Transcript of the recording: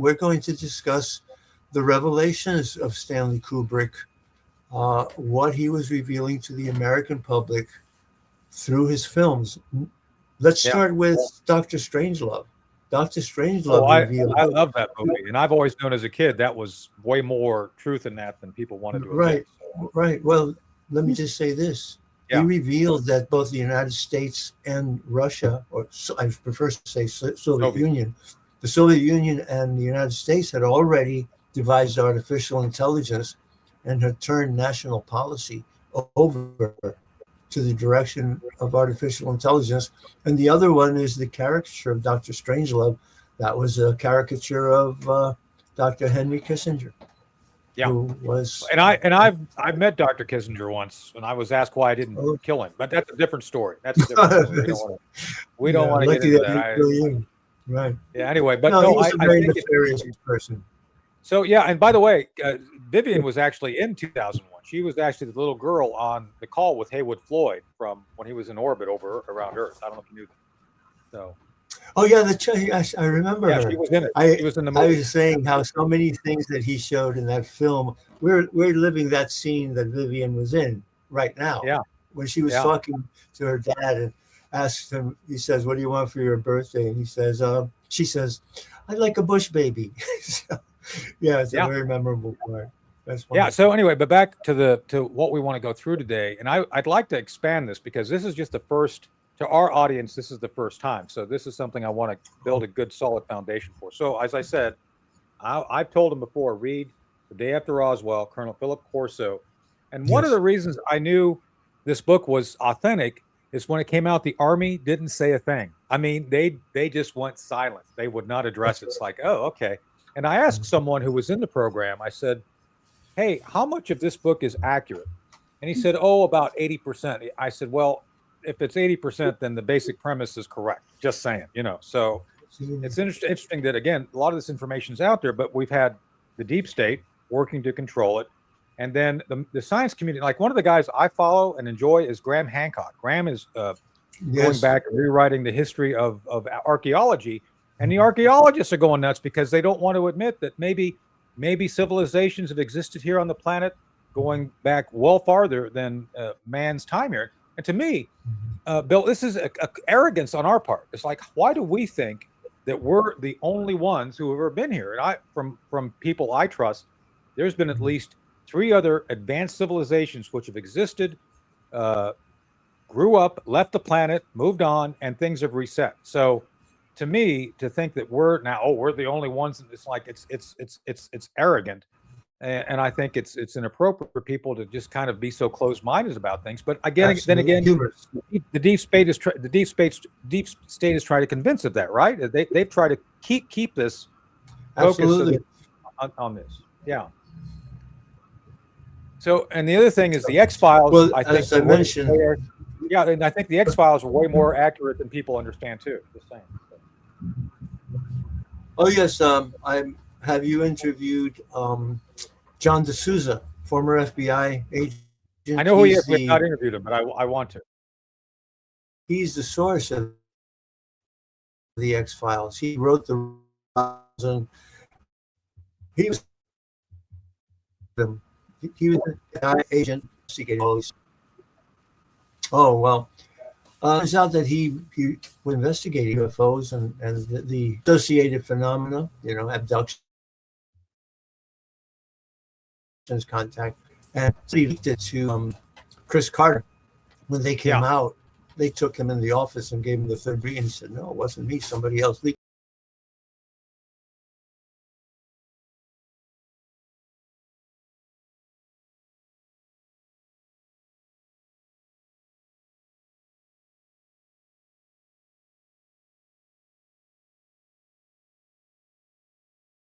we're going to discuss the revelations of Stanley Kubrick, what he was revealing to the American public through his films. Let's start with Dr. Strangelove. Dr. Strangelove revealed. I love that movie, and I've always known as a kid that was way more truth in that than people wanted to admit. Right. Well, let me just say this. He revealed that both the United States and Russia, or I prefer to say Soviet Union, the Soviet Union and the United States had already devised artificial intelligence and had turned national policy over to the direction of artificial intelligence. And the other one is the caricature of Dr. Strangelove. That was a caricature of Dr. Henry Kissinger. Yeah, who was, I've met Dr. Kissinger once, and I was asked why I didn't kill him, but that's a different story. That's a different story. We don't want to get into that. Right. Yeah. Anyway, but no, he's a very nefarious person. So yeah, and by the way, Vivian was actually in 2001. She was actually the little girl on the call with Haywood Floyd from when he was in orbit around Earth. I don't know if you knew that. So. Oh yeah, I remember her. She was in it. She was in the movie. I was saying how so many things that he showed in that film. We're living that scene that Vivian was in right now. Yeah. When she was talking to her dad and asked him, he says, "What do you want for your birthday?" And he says, she says, "I'd like a Bush baby." So, it's a very memorable part. That's wonderful. Yeah. So anyway, but back to what we want to go through today, and I'd like to expand this because this is just the first. To our audience, this is the first time. So this is something I want to build a good, solid foundation for. So as I said, I've told him before, read The Day After Roswell, Colonel Philip Corso. And one of the reasons I knew this book was authentic is when it came out, the Army didn't say a thing. I mean, they just went silent. They would not address it. It's like, oh, okay. And I asked someone who was in the program, I said, hey, how much of this book is accurate? And he said, oh, about 80%. I said, well, if it's 80%, then the basic premise is correct. Just saying, So it's interesting that, again, a lot of this information is out there, but we've had the deep state working to control it. And then the science community, like one of the guys I follow and enjoy is Graham Hancock. Graham is going back and rewriting the history of archaeology. And the archaeologists are going nuts because they don't want to admit that maybe civilizations have existed here on the planet going back well farther than man's time here. And to me, Bill, this is a arrogance on our part. It's like, why do we think that we're the only ones who have ever been here? And from people I trust, there's been at least 3 other advanced civilizations which have existed, grew up, left the planet, moved on, and things have reset. So, to me, to think that we're the only ones, it's like it's arrogant. And I think it's inappropriate for people to just kind of be so close-minded about things. But again, the deep state is trying to convince of that, right? They've tried to keep this focus on this. Yeah. So, and the other thing is the X-Files. Well, I think as I mentioned, and I think the X-Files are way more accurate than people understand too. Just saying. Oh yes, have you interviewed John D'Souza, former FBI agent? I know who he is. We've not interviewed him, but I want to. He's the source of the X-Files. He wrote the. He was an FBI agent investigating all these. Oh well. Turns out that he was investigating UFOs and the associated phenomena, abductions, contact, and he leaked it to Chris Carter. When they came out, they took him in the office and gave him the third degree, and he said, "No, it wasn't me. Somebody else leaked."